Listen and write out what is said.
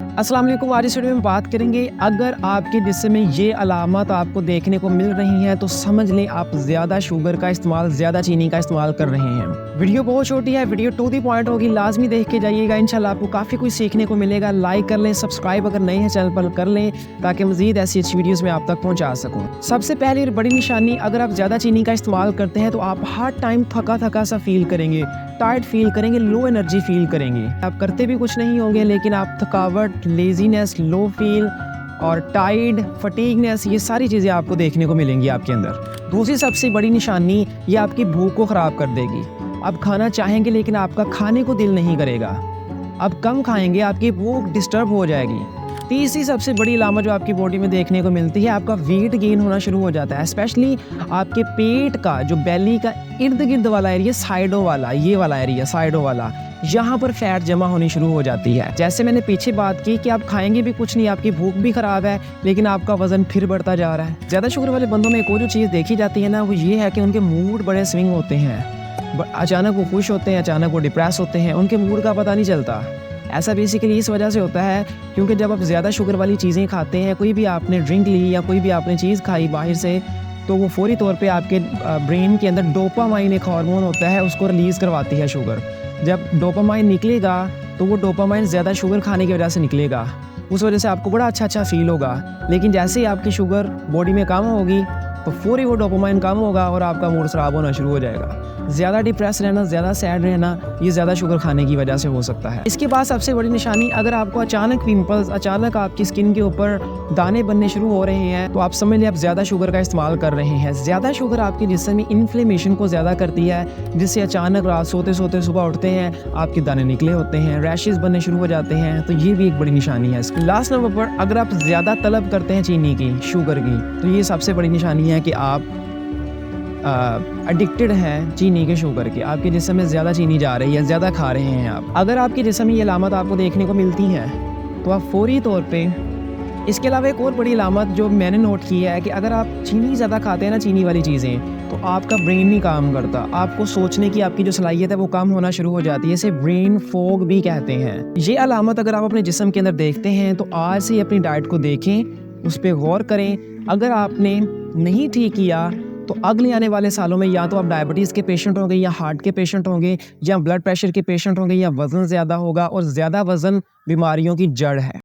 अस्सलाम वालेकुम। आज इस वीडियो में बात करेंगे, अगर आपके जिस्म में ये अलामत आपको देखने को मिल रही हैं तो समझ लें आप ज़्यादा शुगर का इस्तेमाल, ज़्यादा चीनी का इस्तेमाल कर रहे हैं। वीडियो बहुत छोटी है, वीडियो टू दी पॉइंट होगी, लाजमी देख के जाइएगा। इंशाल्लाह आपको काफ़ी कुछ सीखने को मिलेगा। लाइक कर लें, सब्सक्राइब अगर नए हैं चैनल पर कर लें ताकि मज़ीद ऐसी अच्छी वीडियोज़ में आप तक पहुँचा सकूँ। सबसे पहली और बड़ी निशानी, अगर आप ज़्यादा चीनी का इस्तेमाल करते हैं तो आप हर टाइम थका थका सा फील करेंगे, टायर्ड फील करेंगे, लो एनर्जी फील करेंगे। आप करते भी कुछ नहीं होंगे लेकिन आप थकावट, लेजीनेस, लो फील और टायर्ड, फटीगनेस, ये सारी चीज़ें आपको देखने को मिलेंगी आपके अंदर। दूसरी सबसे बड़ी निशानी, ये आपकी भूख को ख़राब कर देगी। आप खाना चाहेंगे लेकिन आपका खाने को दिल नहीं करेगा। आप कम खाएंगे, आपकी भूख डिस्टर्ब हो जाएगी। तीसरी सबसे बड़ी अलामत जो आपकी बॉडी में देखने को मिलती है, आपका वेट गेन होना शुरू हो जाता है। स्पेशली आपके पेट का जो बेली का इर्द गिर्द वाला एरिया, साइडों वाला, ये वाला एरिया साइडों वाला, यहाँ पर फैट जमा होनी शुरू हो जाती है। जैसे मैंने पीछे बात की कि आप खाएंगे भी कुछ नहीं, आपकी भूख भी खराब है लेकिन आपका वजन फिर बढ़ता जा रहा है। ज़्यादा शुगर वाले बंदों में एक और जो चीज़ देखी जाती है ना, वो ये है कि उनके मूड बड़े स्विंग होते हैं। अचानक वो खुश होते हैं, अचानक वो डिप्रेस होते हैं, उनके मूड का पता नहीं चलता। ऐसा बेसिकली इस वजह से होता है क्योंकि जब आप ज़्यादा शुगर वाली चीज़ें खाते हैं, कोई भी आपने ड्रिंक ली या कोई भी आपने चीज़ खाई बाहर से, तो वो फौरी तौर पे आपके ब्रेन के अंदर डोपामाइन एक हार्मोन होता है, उसको रिलीज़ करवाती है शुगर। जब डोपामाइन निकलेगा तो वो डोपामाइन ज़्यादा शुगर खाने की वजह से निकलेगा, उस वजह से आपको बड़ा अच्छा फील होगा। लेकिन जैसे ही आपकी शुगर बॉडी में कम होगी तो फौरी वो डोपामाइन कम होगा और आपका मूड ख़राब होना शुरू हो जाएगा। ज़्यादा डिप्रेस रहना, ज़्यादा सैड रहना, ये ज़्यादा शुगर खाने की वजह से हो सकता है। इसके बाद सबसे बड़ी निशानी, अगर आपको अचानक पिंपल्स, अचानक आपकी स्किन के ऊपर दाने बनने शुरू हो रहे हैं तो आप समझ लें आप ज़्यादा शुगर का इस्तेमाल कर रहे हैं। ज़्यादा शुगर आपके जिस्म में इन्फ्लेमेशन को ज़्यादा करती है, जिससे अचानक रात सोते सोते सुबह उठते हैं आपके दाने निकले होते हैं, रैशेज़ बनने शुरू हो जाते हैं। तो ये भी एक बड़ी निशानी है। लास्ट नंबर पर, अगर आप ज़्यादा तलब करते हैं चीनी की, शुगर की, तो ये सबसे बड़ी निशानी है कि आप एडिक्टेड हैं चीनी के, शुगर के। आपके जिस्म में ज़्यादा चीनी जा रही है, ज़्यादा खा रहे हैं आप। अगर आपके जिस्म में ये अलामत आपको देखने को मिलती हैं तो आप फौरी तौर पे, इसके अलावा एक और बड़ी अलामत जो मैंने नोट की है कि अगर आप चीनी ज़्यादा खाते हैं ना, चीनी वाली चीज़ें, तो आपका ब्रेन नहीं काम करता। आपको सोचने की आपकी जो सलाहियत है वो कम होना शुरू हो जाती है। इसे ब्रेन फॉग भी कहते हैं। ये अलामत अगर आप अपने जिस्म के अंदर देखते हैं तो आज से ही अपनी डाइट को देखें, उस पर गौर करें। अगर आपने नहीं ठीक किया तो अगले आने वाले सालों में या तो आप डायबिटीज़ के पेशेंट होंगे, या हार्ट के पेशेंट होंगे, या ब्लड प्रेशर के पेशेंट होंगे, या वज़न ज़्यादा होगा, और ज़्यादा वज़न बीमारियों की जड़ है।